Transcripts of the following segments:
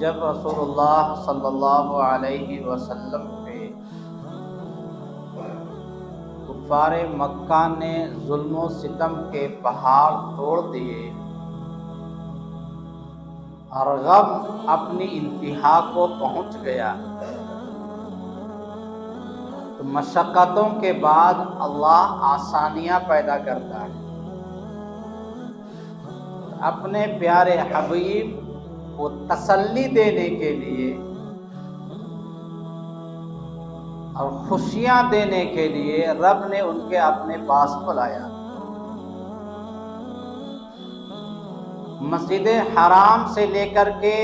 جب رسول اللہ صلی اللہ علیہ وسلم پہ کفار مکہ نے ظلم و ستم کے پہاڑ توڑ دیے اور غم اپنی انتہا کو پہنچ گیا، تو مشقتوں کے بعد اللہ آسانیاں پیدا کرتا ہے۔ اپنے پیارے حبیب کو تسلی دینے کے لیے اور خوشیاں دینے کے لیے رب نے ان کے اپنے پاس بلایا۔ مسجد حرام سے لے کر کے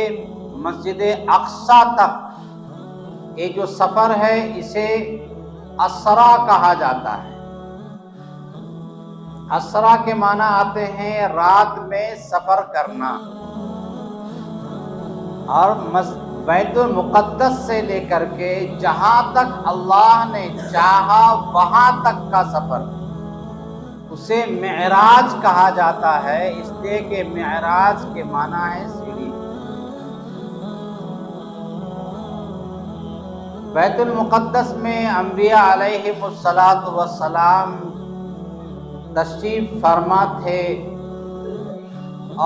مسجد اقصی تک یہ جو سفر ہے اسے اسرا کہا جاتا ہے۔ اسرا کے معنی آتے ہیں رات میں سفر کرنا، اور بیت المقدس سے لے کر کے جہاں تک اللہ نے چاہا وہاں تک کا سفر، اسے معراج کہا جاتا ہے، اس لیے کہ معراج کے معنی ہے سیڑھی۔ بیت المقدس میں انبیاء علیہم السلام تشریف فرما تھے،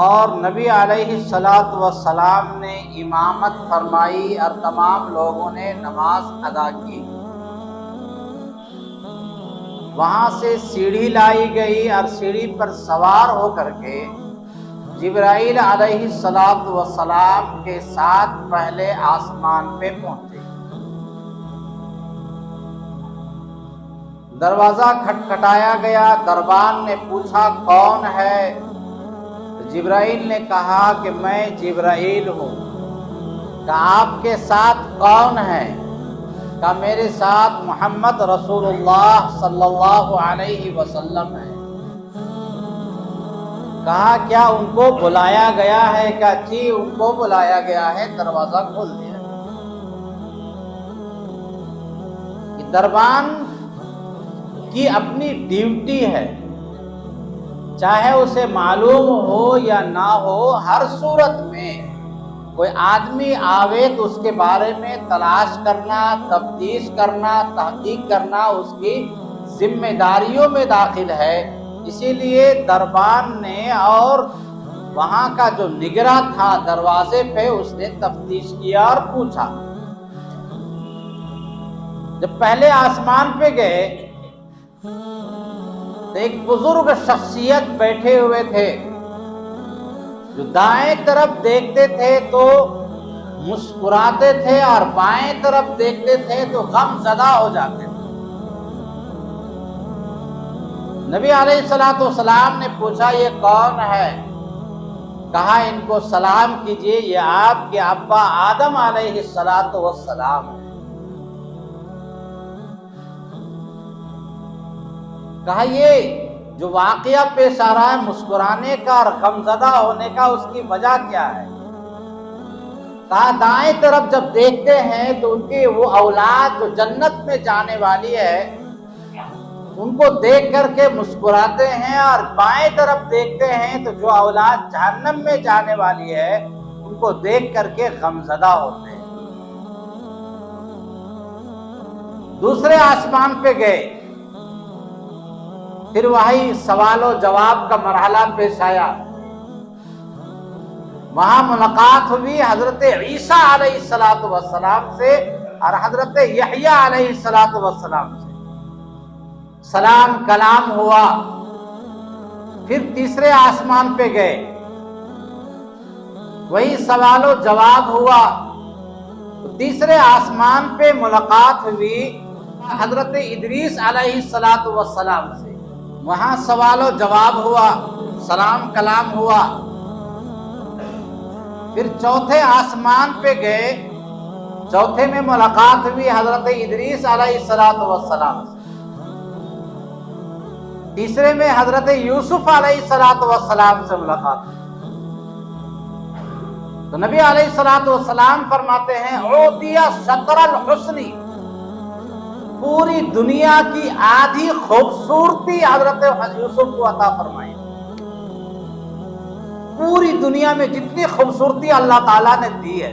اور نبی علیہ السلام نے امامت فرمائی اور تمام لوگوں نے نماز ادا کی۔ وہاں سے سیڑھی لائی گئی اور سیڑھی پر سوار ہو کر کے جبرائیل علیہ السلام کے ساتھ پہلے آسمان پہ پہنچے۔ دروازہ کھٹکھٹایا گیا، دربان نے پوچھا کون ہے؟ جبرائیل نے کہا کہ میں جبرائیل ہوں۔ کہا آپ کے ساتھ کون ہے؟ کہا میرے ساتھ محمد رسول اللہ صلی اللہ علیہ وسلم ہے۔ کہا کیا ان کو بلایا گیا ہے؟ کہا جی ان کو بلایا گیا ہے، دروازہ کھول دیا۔ یہ دربان کی اپنی ڈیوٹی ہے، چاہے اسے معلوم ہو یا نہ ہو، ہر صورت میں کوئی آدمی آوے تو اس کے بارے میں تلاش کرنا، تفتیش کرنا، تحقیق کرنا اس کی ذمہ داریوں میں داخل ہے۔ اسی لیے دربان نے اور وہاں کا جو نگراں تھا دروازے پہ، اس نے تفتیش کیا اور پوچھا۔ جب پہلے آسمان پہ گئے تو ایک بزرگ شخصیت بیٹھے ہوئے تھے، جو دائیں طرف دیکھتے تھے تو مسکراتے تھے اور بائیں طرف دیکھتے تھے تو غم زدہ ہو جاتے تھے۔ نبی علیہ السلام نے پوچھا یہ کون ہے؟ کہا ان کو سلام کیجئے، یہ آپ کے ابا آدم علیہ السلام ہے۔ کہا یہ جو واقعہ پیش آ رہا ہے مسکرانے کا اور غمزدہ ہونے کا، اس کی وجہ کیا ہے؟ کہا دائیں طرف جب دیکھتے ہیں تو ان کی وہ اولاد جو جنت میں جانے والی ہے ان کو دیکھ کر کے مسکراتے ہیں، اور بائیں طرف دیکھتے ہیں تو جو اولاد جہنم میں جانے والی ہے ان کو دیکھ کر کے غمزدہ ہوتے ہیں۔ دوسرے آسمان پہ گئے، پھر وہی سوال و جواب کا مرحلہ پیش آیا۔ وہاں ملاقات ہوئی حضرت عیسیٰ علیہ السلام سے اور حضرت یحییٰ علیہ السلام سے، سلام کلام ہوا۔ پھر تیسرے آسمان پہ گئے، وہی سوال و جواب ہوا۔ تیسرے آسمان پہ ملاقات ہوئی حضرت ادریس علیہ السلام سے، وہاں سوال و جواب ہوا، سلام کلام ہوا۔ پھر چوتھے آسمان پہ گئے، چوتھے میں ملاقات ہوئی حضرت ادریس علیہ السلام سے، تیسرے میں حضرت یوسف علیہ السلام سے ملاقات ہوئی۔ تو نبی علیہ السلام فرماتے ہیں اعطی شطر الحسن، پوری دنیا کی آدھی خوبصورتی حضرت یوسف کو عطا فرمائی۔ پوری دنیا میں جتنی خوبصورتی اللہ تعالیٰ نے دی ہے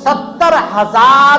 70,000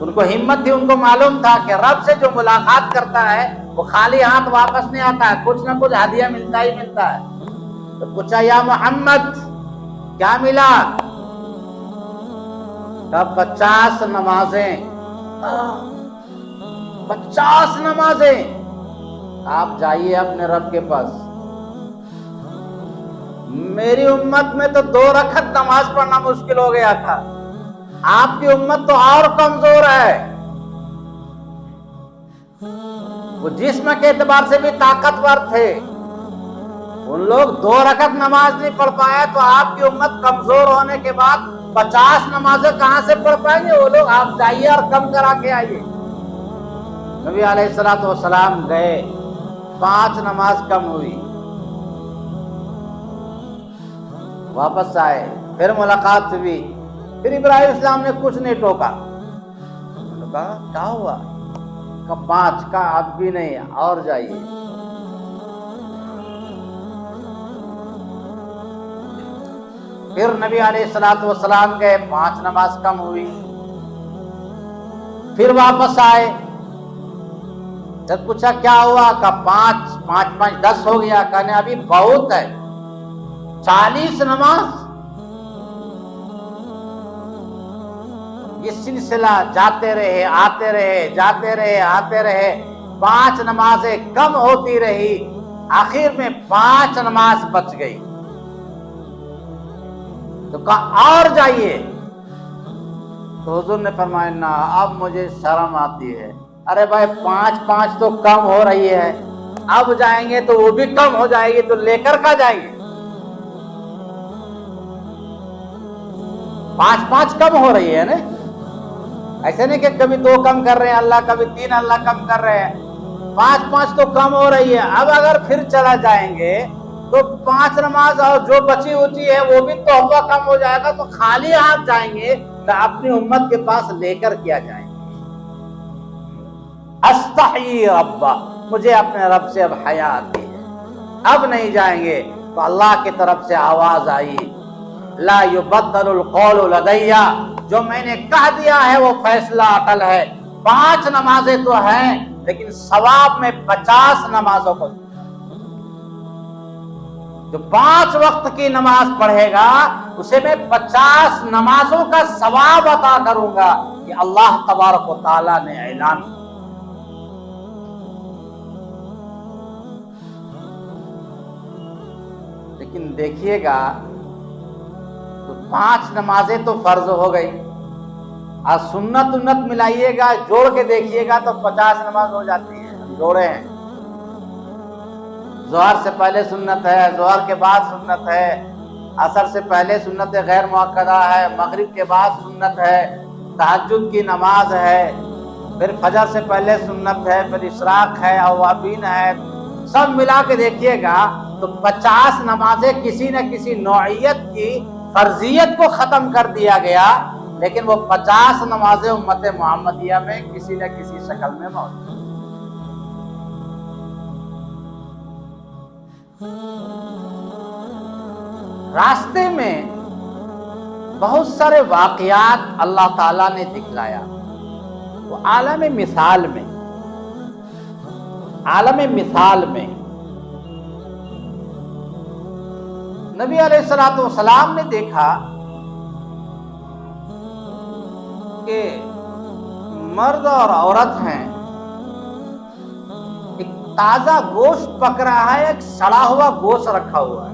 ان کو ہمت تھی، ان کو معلوم تھا کہ رب سے جو ملاقات کرتا ہے وہ خالی ہاتھ واپس نہیں آتا ہے، کچھ نہ کچھ ہدیہ ملتا ہی ملتا ہے۔ تو پوچھا یا محمد کیا ملا؟ کہا 50 نمازیں، 50 نمازیں۔ آپ جائیے اپنے رب کے پاس۔ میری امت میں تو 2 رکعت نماز پڑھنا مشکل ہو گیا تھا، آپ کی امت تو اور کمزور ہے، وہ جسم کے اعتبار سے بھی طاقتور تھے، ان لوگ 2 رکعت نماز نہیں پڑھ پائے، تو آپ کی امت کمزور ہونے کے بعد 50 نمازیں کہاں سے پڑھ پائیں گے وہ لوگ؟ آپ جائیے اور کم کرا کے آئیے۔ نبی علیہ الصلوۃ والسلام گئے، 5 نماز کم ہوئی، واپس آئے، پھر ملاقات ہوئی، پھر ابراہیم اسلام نے کچھ نہیں ٹوکا، کہا کیا ہوا؟ کہا 5 کا اب بھی نہیں، اور جائیے۔ پھر نبی علیہ الصلوۃ والسلام گئے، 5 نماز کم ہوئی، پھر واپس آئے، جب پوچھا کیا ہوا؟ کہا 5 5 5 10 ہو گیا، کہنے ابھی بہت ہے، 40 نماز۔ یہ سلسلہ جاتے رہے آتے رہے، جاتے رہے آتے رہے، 5 نمازیں کم ہوتی رہی، آخر میں 5 نماز بچ گئی۔ تو کہا اور جائیے، تو حضور نے فرمایا نا اب مجھے شرم آتی ہے، ارے بھائی 5 5 تو کم ہو رہی ہے، اب جائیں گے تو وہ بھی کم ہو جائے گی، تو لے کر کہاں جائیں گے؟ 5 5 کم ہو رہی ہے نا، ایسے نہیں کہ کبھی 2 کم کر رہے ہیں اللہ، کبھی 3 اللہ کم کر رہے ہیں، 5 5 تو کم ہو رہی ہے۔ اب اگر پھر چلا جائیں گے تو 5 نماز اور جو بچی ہوتی ہے وہ بھی تحفہ کم ہو جائے گا، تو خالی ہاتھ جائیں گے تو اپنی امت کے پاس لے کر کیا جائیں گے؟ استحی ربا، مجھے اپنے رب سے اب حیا آتی ہے، اب نہیں جائیں گے۔ تو اللہ کی طرف سے آواز آئی لا یبدل القول لدی، جو میں نے کہہ دیا ہے وہ فیصلہ اٹل ہے۔ 5 نمازیں تو ہیں لیکن ثواب میں 50 نمازوں کو، جو 5 وقت کی نماز پڑھے گا اسے میں 50 نمازوں کا ثواب عطا کروں گا، یہ اللہ تبارک و تعالیٰ نے اعلان کیا۔ لیکن دیکھیے گا تو 5 نمازیں تو فرض ہو گئی، اور سنت ملائیے گا، جوڑ کے دیکھیے گا تو 50 نماز ہو جاتی ہے، ہم جوڑے ہیں۔ ظہر سے پہلے سنت ہے، ظہر کے بعد سنت ہے، عصر سے پہلے سنت غیر مؤکدہ ہے، مغرب کے بعد سنت ہے، تہجد کی نماز ہے، پھر فجر سے پہلے سنت ہے، پھر اشراق ہے، اوابین ہے، سب ملا کے دیکھیے گا تو 50 نمازیں کسی نہ کسی نوعیت کی فرضیت کو ختم کر دیا گیا، لیکن وہ 50 نمازیں امت محمدیہ میں کسی نہ کسی شکل میں موجود ہیں۔ راستے میں بہت سارے واقعات اللہ تعالیٰ نے دکھلایا، وہ عالم مثال میں نبی علیہ الصلوۃ والسلام نے دیکھا کہ مرد اور عورت ہیں، ایک تازہ گوشت پک رہا ہے، ایک سڑا ہوا گوشت رکھا ہوا ہے،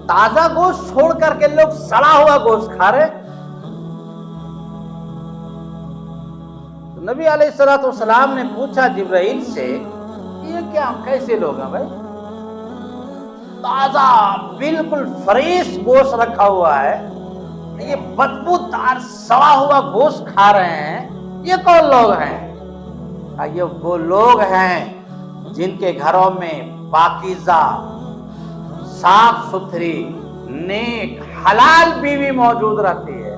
تازہ گوشت چھوڑ کر کے لوگ سڑا ہوا گوشت کھا رہے۔ تو نبی علیہ الصلوۃ والسلام نے پوچھا جبرائیل سے یہ کیا کیسے لوگ ہیں بھائی، تازہ بالکل فریش گوشت رکھا ہوا ہے، یہ بدبودار سڑا ہوا گوشت کھا رہے ہیں، یہ کون لوگ ہیں؟ یہ وہ لوگ ہیں جن کے گھروں میں پاکیزہ صاف ستھری نیک حلال بیوی موجود رہتی ہے،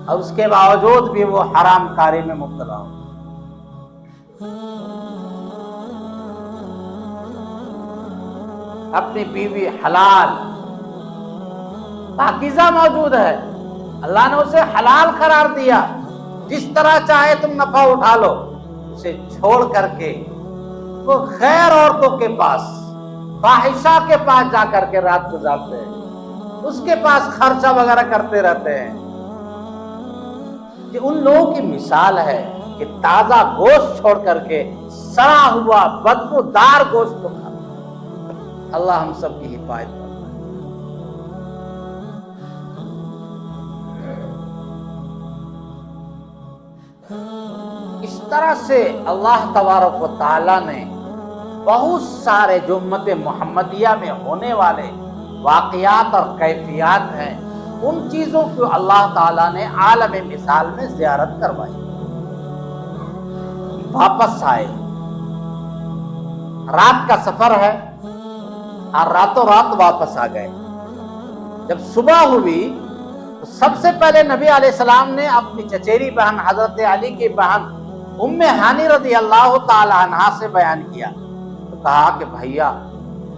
اور اس کے باوجود بھی وہ حرام کاری میں مبتلا ہو۔ اپنی بیوی حلال پاکیزہ موجود ہے، اللہ نے اسے حلال قرار دیا، جس طرح چاہے تم نفع اٹھا لو۔ اسے چھوڑ کر کے وہ غیر عورتوں کے پاس، فاحشہ کے پاس جا کر کے رات گزارتے ہیں، اس کے پاس خرچہ وغیرہ کرتے رہتے ہیں۔ یہ ان لوگوں کی مثال ہے کہ تازہ گوشت چھوڑ کر کے سڑا ہوا بدبودار گوشت کو کھاتے۔ اللہ ہم سب کی حفاظت کرے۔ اس طرح سے اللہ تبارک و تعالیٰ نے بہت سارے جو امت محمدیہ میں ہونے والے واقعات اور کیفیات ہیں، ان چیزوں کو اللہ تعالیٰ نے عالم مثال میں زیارت کروائی، واپس آئے۔ رات کا سفر ہے اور راتوں رات واپس آ گئے۔ جب صبح ہوئی تو سب سے پہلے نبی علیہ السلام نے اپنی چچیری بہن حضرت علی کی بہن ام ہانی رضی اللہ تعالی عنہا سے بیان کیا، تو کہا کہ بھیا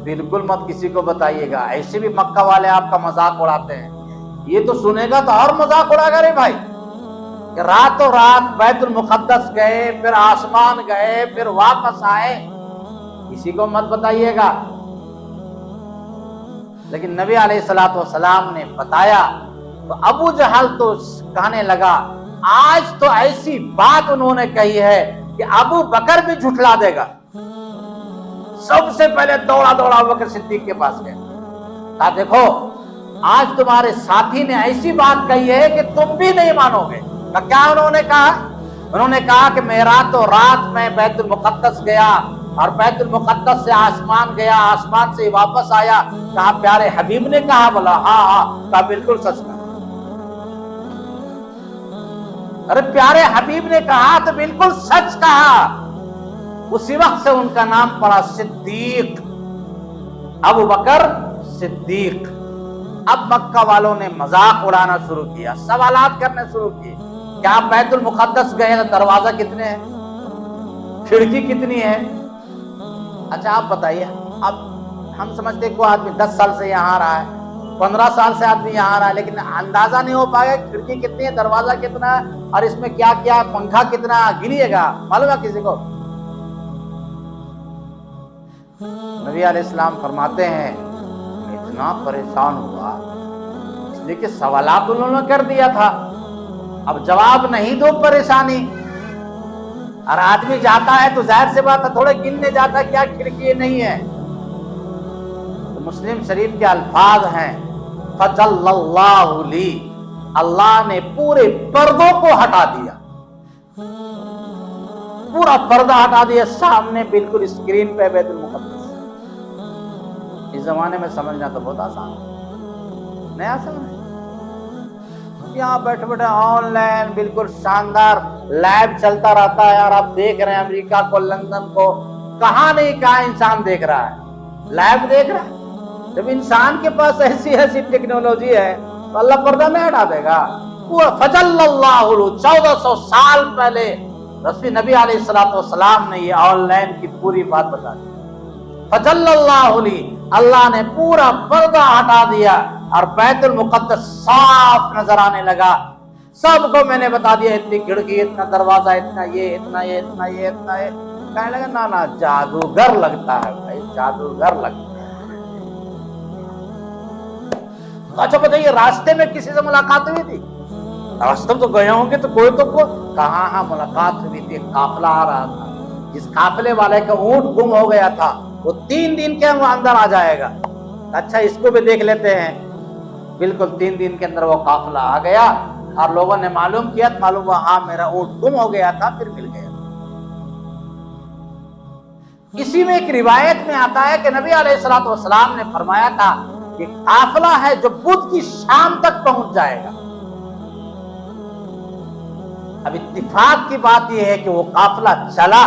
بالکل مت کسی کو بتائیے گا، ایسے بھی مکہ والے آپ کا مذاق اڑاتے ہیں، یہ تو سنے گا تو اور مذاق اڑا گا رے بھائی، کہ راتوں رات بیت المقدس گئے، پھر آسمان گئے، پھر واپس آئے، کسی کو مت بتائیے گا۔ لیکن نبی علیہ السلام نے بتایا تو ابو جہل تو کہنے لگا آج تو ایسی بات انہوں نے کہی ہے کہ ابو بکر بھی جھٹلا دے گا۔ سب سے پہلے دوڑا ابو بکر صدیق کے پاس گئے، کہا دیکھو آج تمہارے ساتھی نے ایسی بات کہی ہے کہ تم بھی نہیں مانو گے۔ کیا انہوں نے کہا؟ انہوں نے کہا کہ میں رات میں بیت المقدس گیا اور بیت المقدس سے آسمان گیا، آسمان سے واپس آیا۔ کہا پیارے حبیب نے کہا؟ بولا ہاں۔ کہا بالکل سچ کہا۔ ارے پیارے حبیب نے کہا تو بالکل سچ کہا۔ اسی وقت سے ان کا نام پڑا صدیق، ابو بکر صدیق۔ اب مکہ والوں نے مذاق اڑانا شروع کیا، سوالات کرنے شروع کیے، کیا آپ بیت المقدس گئے؟ دروازہ کتنے ہیں، کھڑکی کتنی ہے؟ اچھا آپ بتائیے، اب ہم سمجھتے کہ کوئی آدمی 10 سال سے یہاں رہا ہے، 15 سال سے آدمی یہاں رہا ہے، لیکن اندازہ نہیں ہو پائے گا کھڑکی کتنی ہے، دروازہ کتنا ہے، اور اس میں کیا کیا، پنکھا کتنا، گنیے گا؟ معلوم ہے کسی کو؟ نبی علیہ السلام فرماتے ہیں میں اتنا پریشان ہوا اس لیے کہ سوالات انہوں نے کر دیا تھا، اب جواب نہیں دو پریشانی، اور آدمی جاتا ہے تو ظاہر سے بات ہے تھوڑے گننے جاتا ہے کیا کھڑکی نہیں ہے۔ تو مسلم شریف کے الفاظ ہیں فَجَلَّ اللَّهُ لِي، اللہ نے پورے پردوں کو ہٹا دیا، پورا پردہ ہٹا دیا، سامنے بالکل اسکرین پہ بیت المقدس۔ اس زمانے میں سمجھنا تو بہت آسان ہے، نہیں آسان ہے؟ یہاں بیٹھے بیٹھے آن لائن بالکل شاندار لائیو چلتا رہتا ہے، اور آپ دیکھ رہے ہیں امریکہ کو، لندن کو، کہاں نہیں کہاں انسان دیکھ رہا ہے، لائیو دیکھ رہا ہے۔ جب انسان کے پاس ایسی ٹیکنالوجی ہے تو اللہ پردہ نہیں ہٹا دے گا؟ فَجَلَّ اللَّهُ 1400 سال پہلے رسول نبی علیہ السلام نے یہ آن لائن کی پوری بات بتا دی۔ فَجَلَّ اللَّهُ لِي، اللہ نے پورا پردہ ہٹا دیا اور بیت المقدس صاف نظر آنے لگا۔ سب کو میں نے بتا دیا، اتنی کھڑکی، اتنا دروازہ، اتنا یہ، اتنا یہ، اتنا یہ، اتنا یہ۔ کہنے لگا نا جادوگر لگتا ہے بھائی، جادوگر لگتا ہے۔ اچھا بتائیے راستے میں کسی سے ملاقات ہوئی تھی؟ راستے تو گئے ہوں گے تو کوئی تو کہاں؟ ہاں ملاقات ہوئی تھی، قافلہ آ رہا تھا، جس قافلے والے کا اونٹ گم ہو گیا تھا، وہ 3 دن کے اندر آ جائے گا۔ اچھا اس کو بھی دیکھ لیتے ہیں، بالکل 3 دن کے اندر وہ قافلہ آ گیا، اور لوگوں نے معلوم کیا، معلوم ہوا ہاں میرا اونٹ گم ہو گیا تھا، پھر مل گیا۔ اسی میں ایک روایت میں آتا ہے کہ نبی علیہ السلام نے فرمایا تھا کہ قافلہ ہے جو بدھ کی شام تک پہنچ جائے گا۔ اب اتفاق کی بات یہ ہے کہ وہ قافلہ چلا،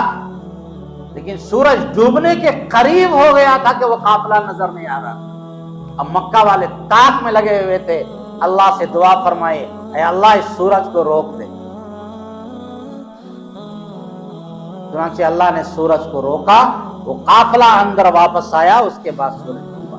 لیکن سورج ڈوبنے کے قریب ہو گیا تھا کہ وہ قافلہ نظر نہیں آ رہا۔ اب مکہ والے طاق میں لگے ہوئے تھے، اللہ سے دعا فرمائے اے اللہ اس سورج کو روک دے۔ چنانچہ اللہ نے سورج کو روکا، وہ قافلہ اندر واپس آیا، اس کے بعد سورج ڈوبا۔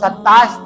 27